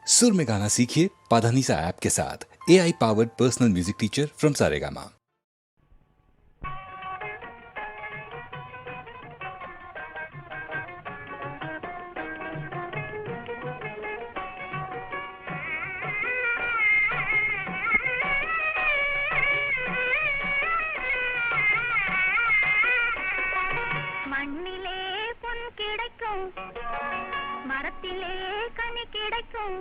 सुर में गाना सीखिए पाधानीसा ऐप के साथ। AI powered personal music teacher from Saregama. மண்ணிலே பொன் கிடைக்கும், மரத்திலே கனி கிடைக்கும்,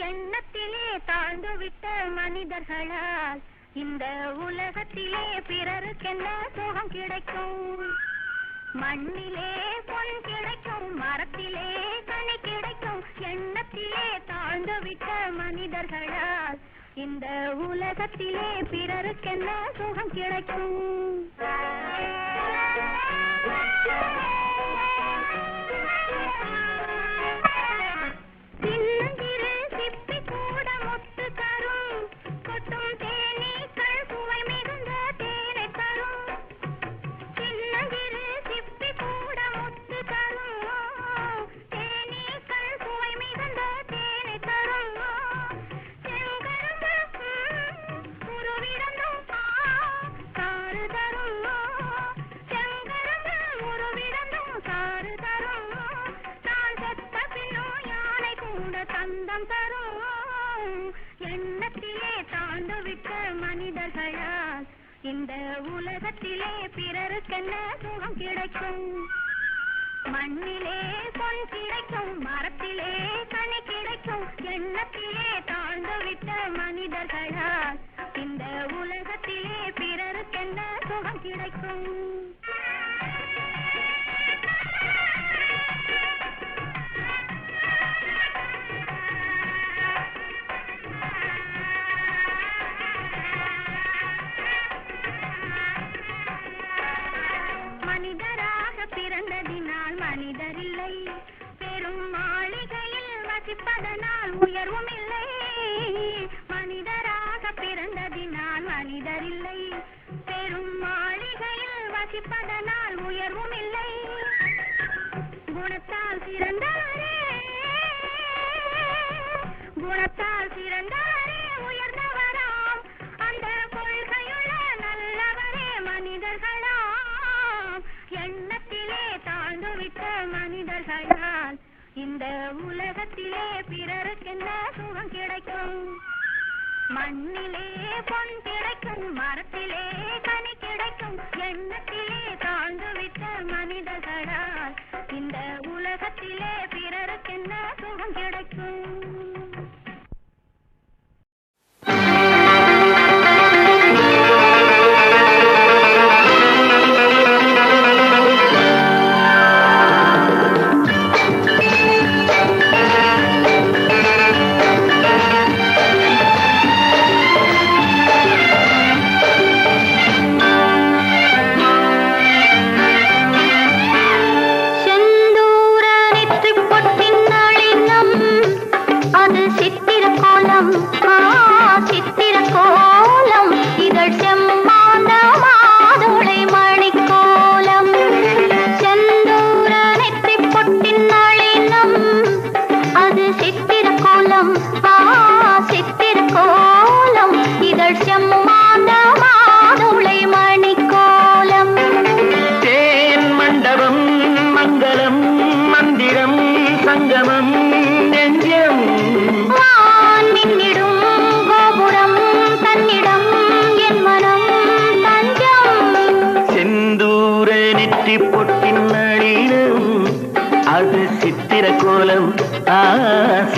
எண்ணத்திலே தாழ்ந்து விட்ட மனிதர்களால் இந்த உலகத்திலே பிறருக்கென்ன சுகம் கிடைக்கும். மண்ணிலே பொன் கிடைக்கும், மரத்திலே கனி கிடைக்கும், எண்ணத்திலே தாழ்ந்து விட்ட மனிதர்களால் இந்த உலகத்திலே பிறருக்கென்ன சுகம் கிடைக்கும். சின்னஞ்சிறு சிப்பி கூட முத்து தரும், கொட்டும் தேனீக்கள் சுவை மிகுந்த தேனை தரும். சின்னஞ்சிறு சிப்பி கூட முத்து தரும், தேனீக்கள் சுவை மிகுந்த தேனை தரும். செங்கரும்பு உருவிடந்தும் சாறு தரும், செங்கரும்பு உருவிடந்தும் சாறு தரும். நான் செத்த பின்னும் யானை கூட தந்தம் தரும். எண்ணத்திலே தாழ்ந்து விட்ட மனிதர்களால் இந்த உலகத்திலே பிறருக்கென்ன சுகம் கிடைக்கும். மண்ணிலே பொன் கிடைக்கும், மரத்திலே கனி கிடைக்கும், எண்ணத்திலே தாழ்ந்து விட்ட மனிதர்களால் இந்த உலகத்திலே பிறருக்கென்ன சுகம் கிடைக்கும். மனிதராக பிறந்ததினால் மனிதரில்லை, பெரும் மாளிகையில் வசிப்பதனால் உயர்வும் இல்லை. மனிதராக பிறந்ததினால் மனிதரில்லை, பெரும் மாளிகையில் வசிப்பதனால் உயர்வும் இல்லை. குணத்தால் சிறந்தவரே, குணத்தால் சிறந்தவரே உயர்ந்தவராம், அந்த கொள்கையுள்ள நல்லவரே மனிதர்களாம். எண்ணத்திலே தாழ்ந்து விட்ட மனிதர்களால் இந்த உலகத்திலே பிறருக்கென்ன சுகம் கிடைக்கும். மண்ணிலே பொன் கிடைக்கும், மரத்திலே கனி கிடைக்கும், எண்ணத்திலே தாழ்ந்து விட்ட மனிதர்களால் இந்த உலகத்திலே பிறருக்கென்ன சுகம் கிடைக்கும்.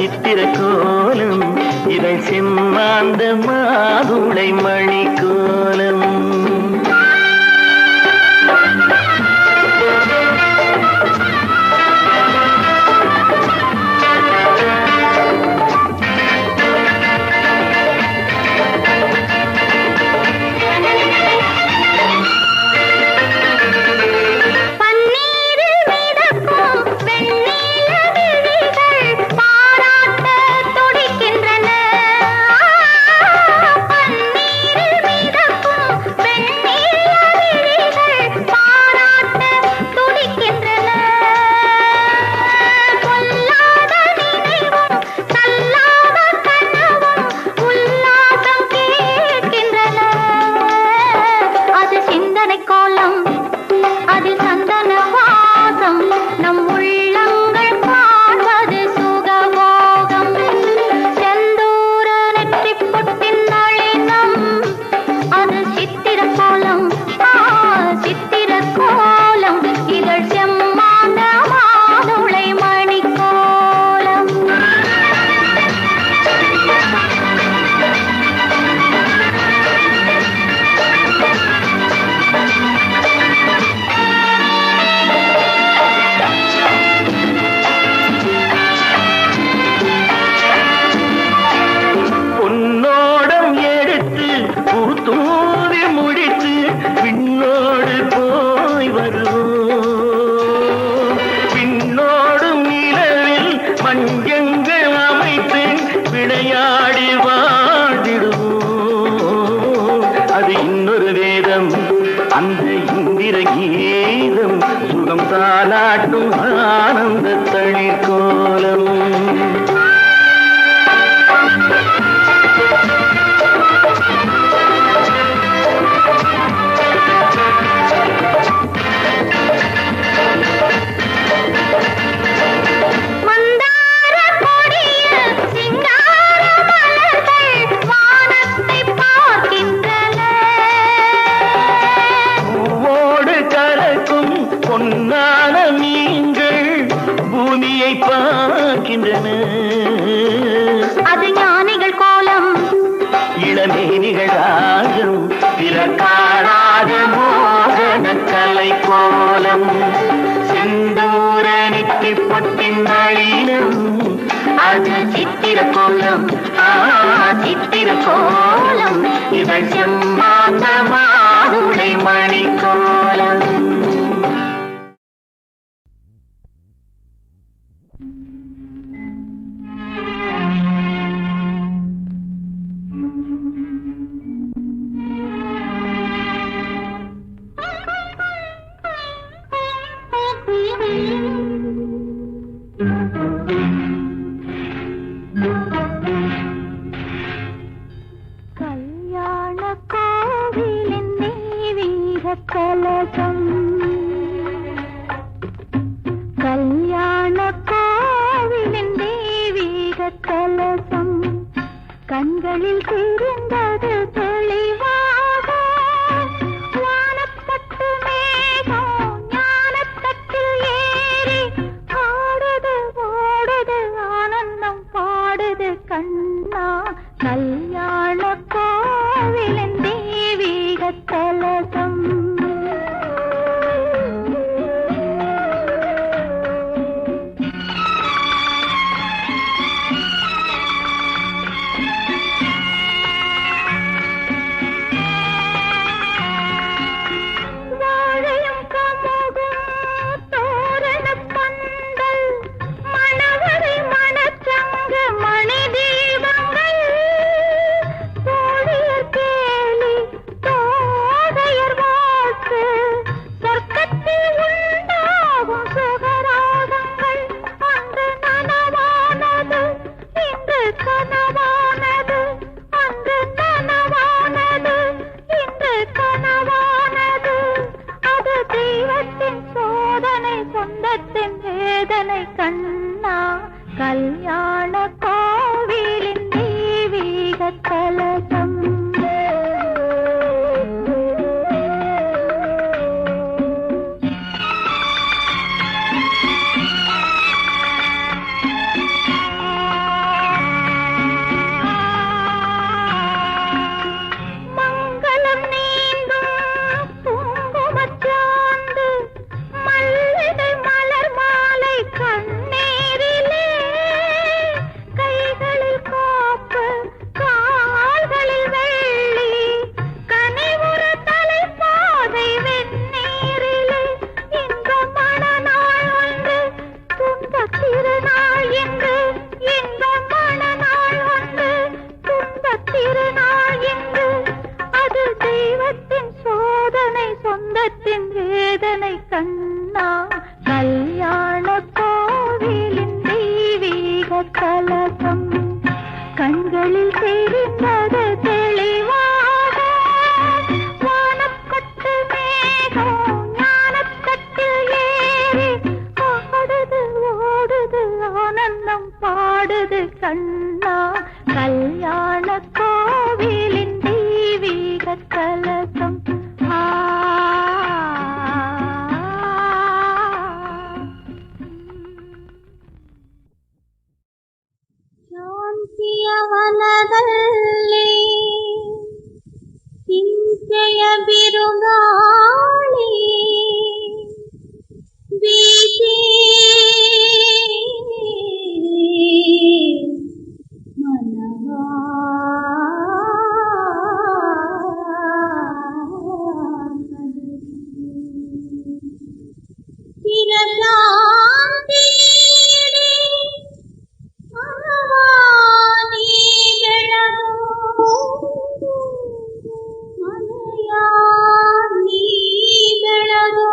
சித்திரக்கோலம் இதை செம்மாந்த மாதுளை மணிக்கோலம். பெண் ஆடும் ஆனந்த தளிர் கோலம். பொன்னான மீன்கள் பூமியை பார்க்கின்றன. அது ஞானிகள் கோலம். இளமேனிகள் ராகம் பிறக்காடாத மோகன கலை கோலம். செந்தூர நெற்றி பொட்டின் நளினம் அது சித்திர கோலம். சித்திர கோலம் இவள் செம்மாந்த மாதுளை மணி கோலம். கல்யாண கோவிலின் தெய்வீக கலசம். கல்யாண கோவிலின் தெய்வீக கலசம் கண்களில் தெரிந்தது தெளிவாக. வானப்பட்டு மேகம் ஞானத்தட்டில் ஏறி ஆடுது ஓடுது ஆனந்தம் பாடுது கண்ணா. கல்யாண கோவிலின் தெய்வீக கலசம். வாழையும் கமுகும் தோரணப் பந்தல் மணவரை மணச்சங்கு மணி தீபங்கள். தோழியர் கேலி தோகையர் வாழ்த்து சொர்க்கத்தில் உண்டாகும் சுகராகங்கள். அன்று நனவானது இன்று கனவானது. அன்று நனவானது இன்று கனவானது. அது தெய்வத்தின் சோதனை சொந்தத்தின் வேதனை கண்ணா. கல்யாண கோவிலின் தெய்வீக கலசம். மங்களம் நீங்கும் குங்குமச்சாந்து மல்லிகை மலர் மாலை கண்ணீரிலே. கைகளில் காப்பு கால்களில் வெள்ளி கனிவுற தலைப்பாதை வெந்நீரிலே. இந்த மணநாள் ஒன்று துன்பத் திருநாள் என்று. இந்த மணநாள் ஒன்று துன்பத் திருநாள் என்று. அது தெய்வத்தின் சோதனை சொந்தத்தின் வேதனை கண்ணா. கல்யாண கோவிலின் தெய்வீக கலசம் கண்களில் தெரிந்தது தெளிவாக. வானப்பட்டு மேகம் ஞானத்தட்டில் ஏறி ஆடுது ஓடுது ஆனந்தம் பாடுது கண்ணா. கல்யாண கோவிலின் தெய்வீக கலசம். ಶಾಂತಿಯ ವನದಲ್ಲಿ ಚಿಂತೆಯ ಬಿರುಗಾಳಿ ಬೀಸಿ ಮನವಾ ಚಿರಶಾಂತಿ ಬೆಳಗೋ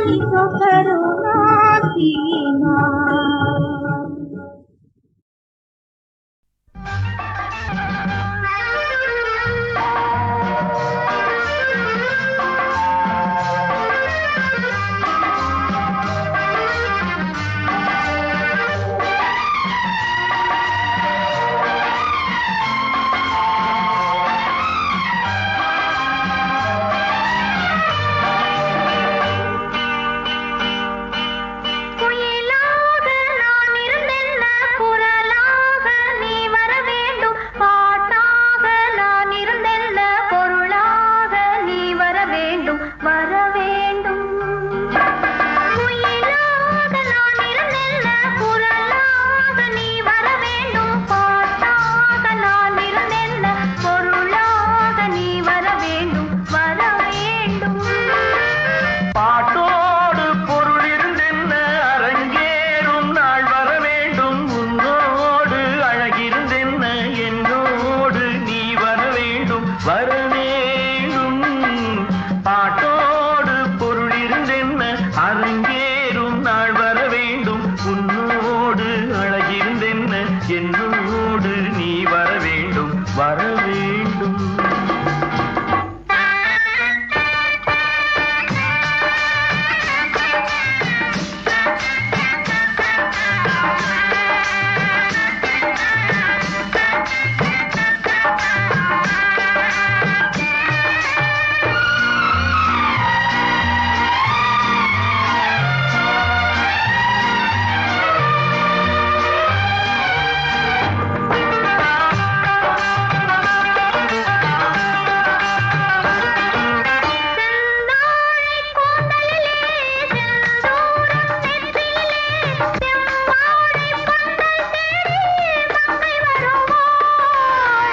निसो करुणा सीमा என்னோடு நீ வர வேண்டும் வர வேண்டும்.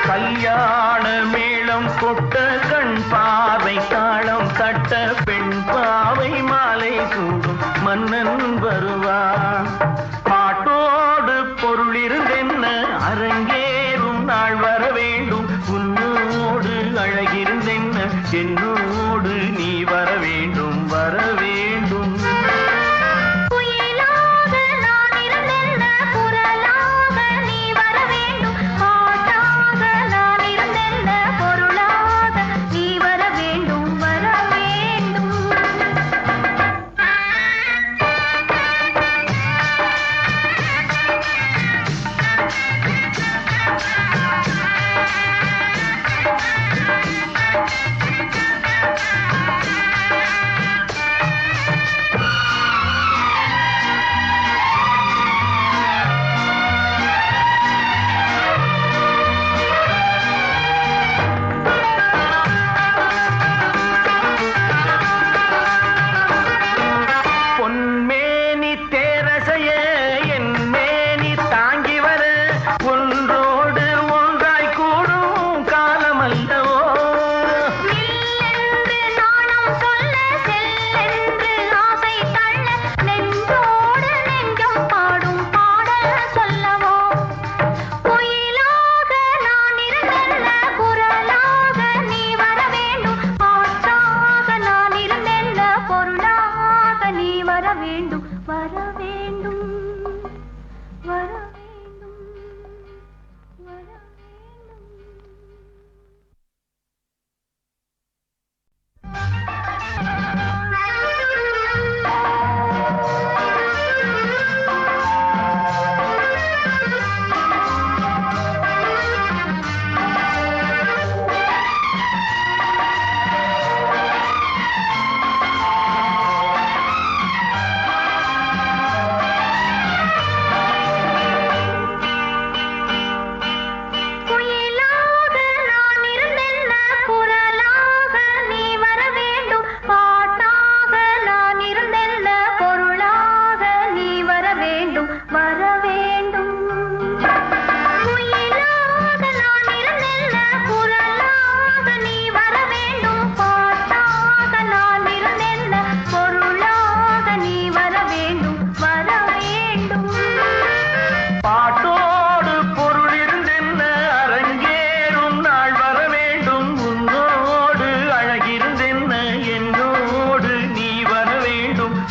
கல்யாண மேளம் கொட்ட கண் பார்வை தாளம் தட்ட பெண் பாவை மாலை சூடும் மன்னன் வருவான். பாட்டோடு பொருள் இருந்தென்ன அரங்கேறும் நாள் வர வேண்டும். உன்னோடு அழகிருந்தென்ன என்னோடு நீ வர வேண்டும் வர வேண்டும்.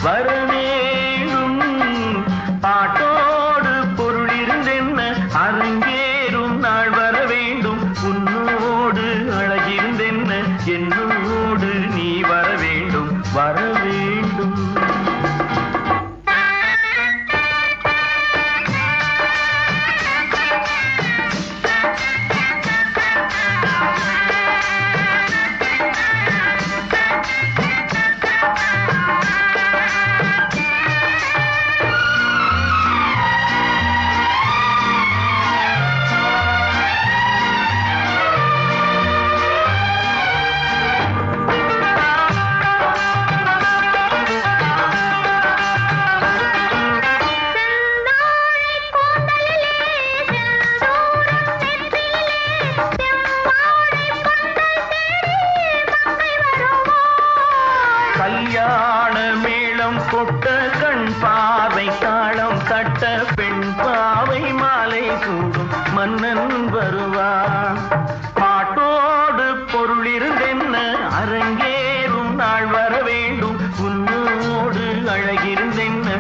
வரவேண்டும். பாட்டோடு பொருள் இருந்தென்ன அரங்கேறும் நாள் வர வேண்டும். உன்னோடு அழகிருந்தென்ன என்னோடு நீ வர வேண்டும், வர வேண்டும். கல்யாண மேளம் கொட்ட கண் பாவை தாளம் தட்ட பெண் பாவை மாலை சூடும் மன்னன் வருவான். பாட்டோடு பொருள் இருந்தென்ன அரங்கேறும் நாள் வர வேண்டும். உன்னோடு அழகிருந்தென்ன